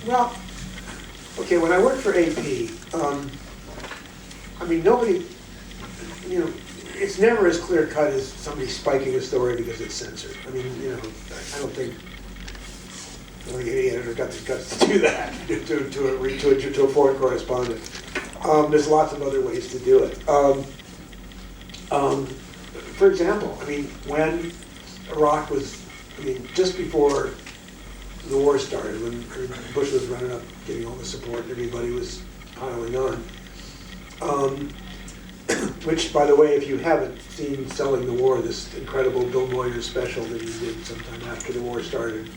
Well, okay, when I worked for AP, I mean, nobody, it's never as clear cut as somebody spiking a story because it's censored. I mean, I don't think any editor got the guts to do that to a foreign correspondent. There's lots of other ways to do it. For example, I mean, when Iraq was, just before the war started, when Bush was running up, getting all the support, and everybody was piling on. Which, by the way, if you haven't seen Selling the War, this incredible Bill Moyer special that he did sometime after the war started,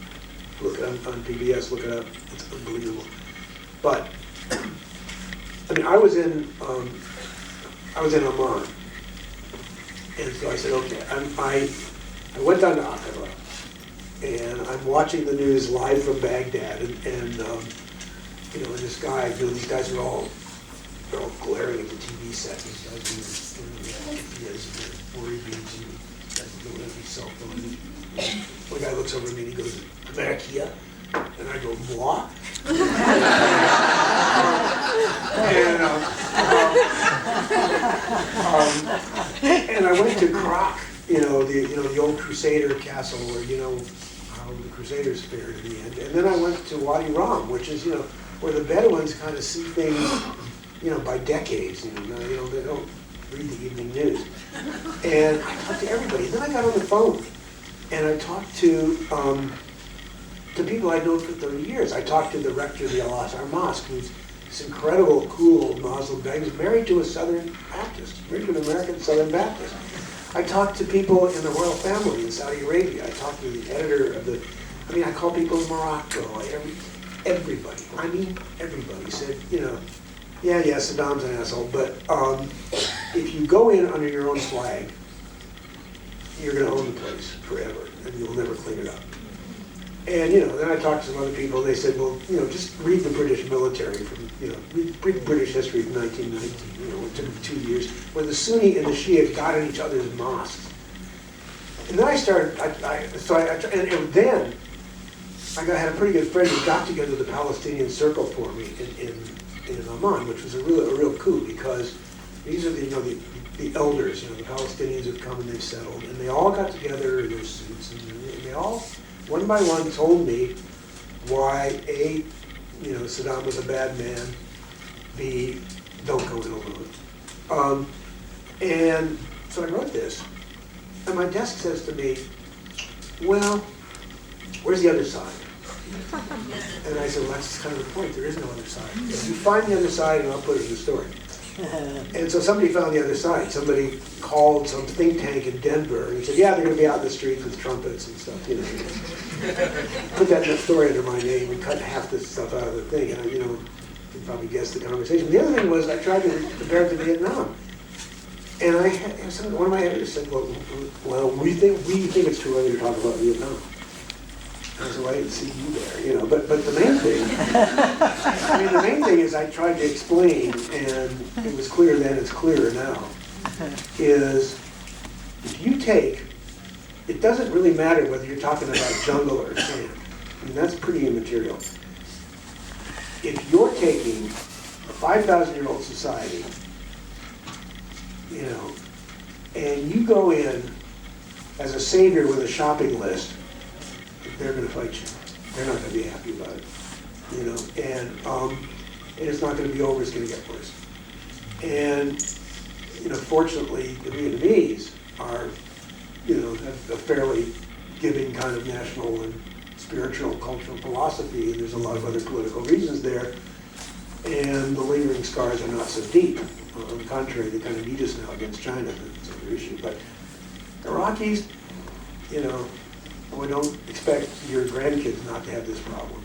look on PBS, look it up. It's unbelievable. But I mean, I was in Oman, and so I said, okay, I went down to Aqaba. And I'm watching the news live from Baghdad, and this guy, these guys are all glaring at the TV set. These guys are worry beads, and these guys are doing every cell phone. One guy looks over at me and he goes, "America," and I go, "Moi." And I went to Krak, the old Crusader castle where how the Crusaders fared in the end. And then I went to Wadi Rum, which is where the Bedouins kind of see things by decades. They don't read the evening news. And I talked to everybody. And then I got on the phone and I talked to people I'd known for 30 years. I talked to the rector of the Al-Azhar Mosque, who's this incredible, cool Muslim guy who's married to a Southern Baptist, married to an American Southern Baptist. I talked to people in the royal family in Saudi Arabia. I talked to the editor of I call people in Morocco. Everybody. Everybody said, yeah, Saddam's an asshole, but if you go in under your own flag, you're going to own the place forever, and you'll never clean it up. And, then I talked to some other people. They said, well, just read the British military read British history from 1919. It took them 2 years, where the Sunni and the Shia got in each other's mosques. And then I started, and then I had a pretty good friend who got together the Palestinian Circle for me in Amman, which was a real coup, because these are the elders, the Palestinians have come and they've settled, and they all got together in their suits, and they all, one by one, told me why A, Saddam was a bad man, B, don't go in alone. And so I wrote this, and my desk says to me, well, where's the other side? And I said, well, that's kind of the point, there is no other side. You find the other side and I'll put it in the story. And so somebody found the other side. Somebody called some think tank in Denver, and he said, yeah, they're going to be out in the streets with trumpets and stuff. Put that in the story under my name and cut half this stuff out of the thing. And you probably guessed the conversation. The other thing was I tried to compare it to Vietnam. And one of my editors said, well, we think it's too early to talk about Vietnam. I said, well, I didn't see you there, But the main thing, is I tried to explain, and it was clear then, it's clearer now, is if you take, it doesn't really matter whether you're talking about jungle or sand. That's pretty immaterial. If you're taking a 5,000-year-old society, and you go in as a savior with a shopping list, they're going to fight you. They're not going to be happy about it, and it's not going to be over. It's going to get worse. And fortunately, the Vietnamese are, have a fairly giving kind of national and spiritual, cultural philosophy, and there's a lot of other political reasons there. And the lingering scars are not so deep. On the contrary, they kind of need us now against China. That's another issue. But Iraqis, we don't expect your grandkids not to have this problem.